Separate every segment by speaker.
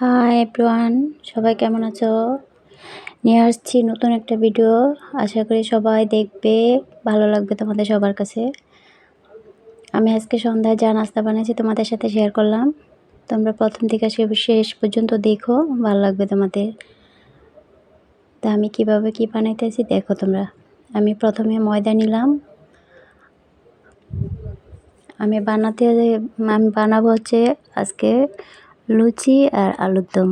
Speaker 1: Hi everyone, সবাই কেমন আছো? নিয়ে আসছি নতুন একটা ভিডিও। আশা করি সবাই দেখবে, ভালো লাগবে তোমাদের সবার কাছে। আমি আজকে সন্ধ্যায় যা নাস্তা বানিয়েছি তোমাদের সাথে শেয়ার করলাম। তোমরা প্রথম থেকে শেষ পর্যন্ত দেখো, ভালো লাগবে তোমাদের। তা আমি কিভাবে কি বানাইতেছি দেখো তোমরা। আমি প্রথমে ময়দা নিলাম। আমি বানাবো হচ্ছে আজকে লুচি আর আলুর দম।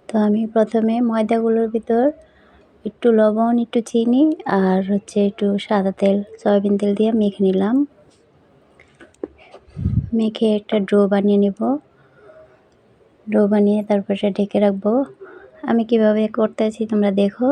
Speaker 1: তো আমি প্রথমে ময়দাগুলোর ভিতর একটু লবণ, একটু চিনি আর হচ্ছে একটু সাদা তেল, সয়াবিন তেল দিয়ে মেখে নিলাম। মেখে একটা ডো বানিয়ে নেব। ডো বানিয়ে তারপর সেটা ঢেকে রাখবো। আমি কিভাবে করতেছি তোমরা দেখো।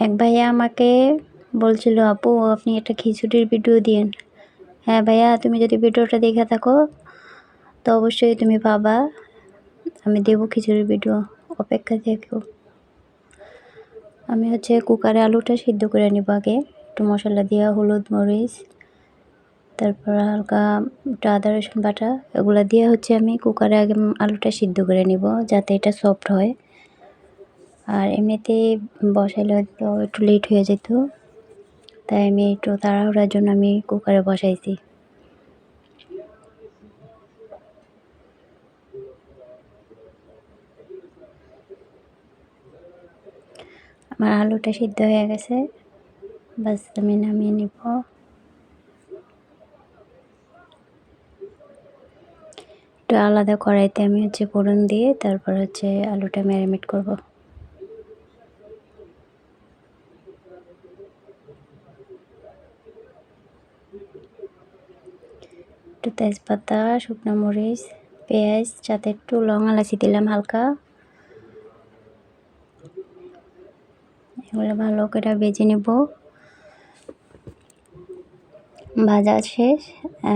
Speaker 1: এক ভাইয়া আমাকে বলছিল, আপু আপনি একটা খিচুড়ির ভিডিও দিন। হ্যাঁ ভাইয়া, তুমি যদি ভিডিওটা দেখে থাকো তো অবশ্যই তুমি পাবা। আমি দেবো খিচুড়ির ভিডিও, অপেক্ষা থেকো। আমি হচ্ছে কুকারে আলুটা সিদ্ধ করে নিব আগে, একটু মশলা দিয়া, হলুদ মরিচ, তারপর হালকা একটু আদা রসুন বাটা, এগুলো দিয়ে হচ্ছে আমি কুকারে আগে আলুটা সিদ্ধ করে নিব যাতে এটা সফট হয়। আর এমনিতে বসাইলে হয়তো একটু লেট হয়ে যেত, তাই আমি একটু তাড়াহুড়ার জন্য আমি কুকারে বসাইছি। আমার আলুটা সিদ্ধ হয়ে গেছে, বাস আমি নামিয়ে নিব। একটু আলাদা কড়াইতে আমি হচ্ছে ফোড়ন দিয়ে তারপর হচ্ছে আলুটা ম্যারিনেট করব। একটু তেজপাতা, শুকনো মরিচ, পেঁয়াজ, সাথে একটু লং এলাচি দিলাম হালকা। এগুলো ভালো করে ভেজে নেব। ভাজা শেষ,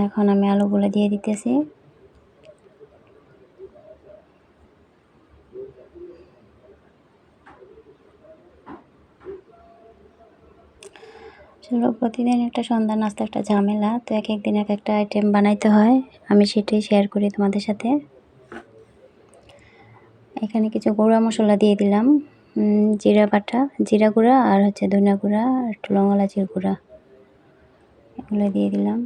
Speaker 1: এখন আমি আলুগুলো দিয়ে দিতেছি। চলো, প্রতিদিন একটা সন্ধ্যা নাস্তা একটা ঝামেলা, তো এক এক দিন এক একটা আইটেম বানাইতে হয়। আমি সেটাই শেয়ার করি তোমাদের সাথে। এখানে কিছু গুঁড়া মশলা দিয়ে দিলাম, জিরা বাটা, জিরা গুঁড়া আর হচ্ছে ধনিয়া গুঁড়া, একটু লং এলাচির গুঁড়া, এগুলো দিয়ে দিলাম।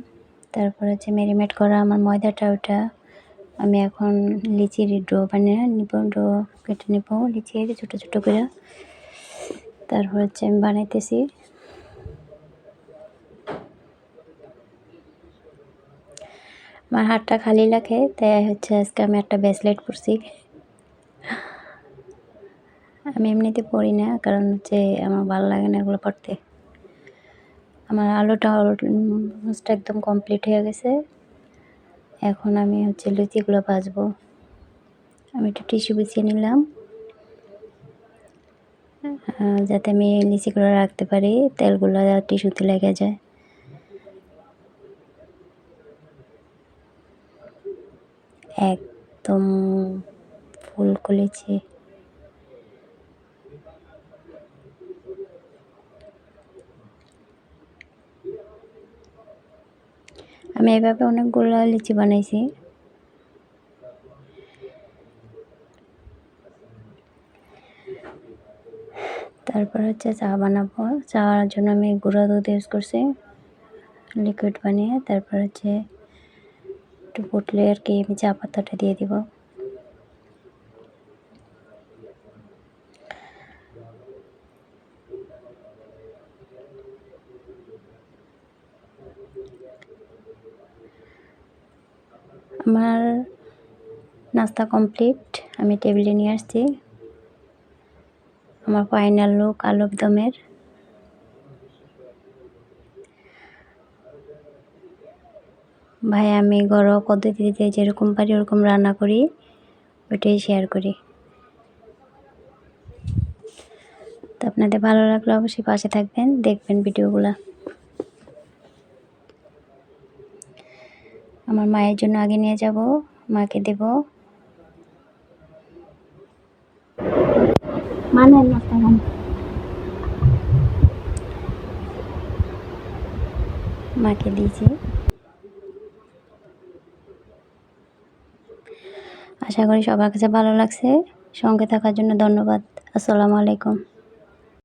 Speaker 1: তারপর হচ্ছে ম্যারিনেট করা আমার ময়দাটা, ওটা আমি এখন লিচির ডো বানিয়ে নিব। ডো কেটে নিব লিচির ছোটো ছোটো করে। তারপর হচ্ছে আমি বানাইতেছি। আমার হাতটা খালি লাগে, তাই হচ্ছে আজকে আমি একটা ব্রেসলেট পরছি। আমি এমনিতে পরি না, কারণ হচ্ছে আমার ভালো লাগে না এগুলো পরতে। আমার আলুটা অলমোস্ট একদম কমপ্লিট হয়ে গেছে। এখন আমি হচ্ছে লুচিগুলো ভাজবো। আমি একটু টিস্যু বিছিয়ে নিলাম যাতে আমি লিচিগুলো রাখতে পারি, তেলগুলো টিস্যুতে লেগে যায়। একদম ফুল লিচি। আমি এভাবে অনেকগুলো লিচি বানাইছি। তারপর হচ্ছে চা বানাবো। চার জন্য আমি গুঁড়া দুধ ইউজ করছি লিকুইড বানিয়ে। তারপর হচ্ছে একটু ফুটলে আর কি আমি চা পাতাটা দিয়ে দিব। আমার নাস্তা কমপ্লিট, আমি টেবিলে নিয়ে আসছি। আমার ফাইনাল লুক আলুর দমের। ভাই, আমি ঘরোয়া পদ্ধতিতে যেরকম পারি ওরকম রান্না করি, ওইটাই শেয়ার করি। তো আপনাদের ভালো লাগলে অবশ্যই পাশে থাকবেন, দেখবেন ভিডিওগুলো। আমার মায়ের জন্য আগে নিয়ে যাব, মাকে দেব। মাকে দিয়েছি। আশা করি সবার কাছে ভালো লাগছে। সঙ্গে থাকার জন্য ধন্যবাদ। আসসালামু আলাইকুম।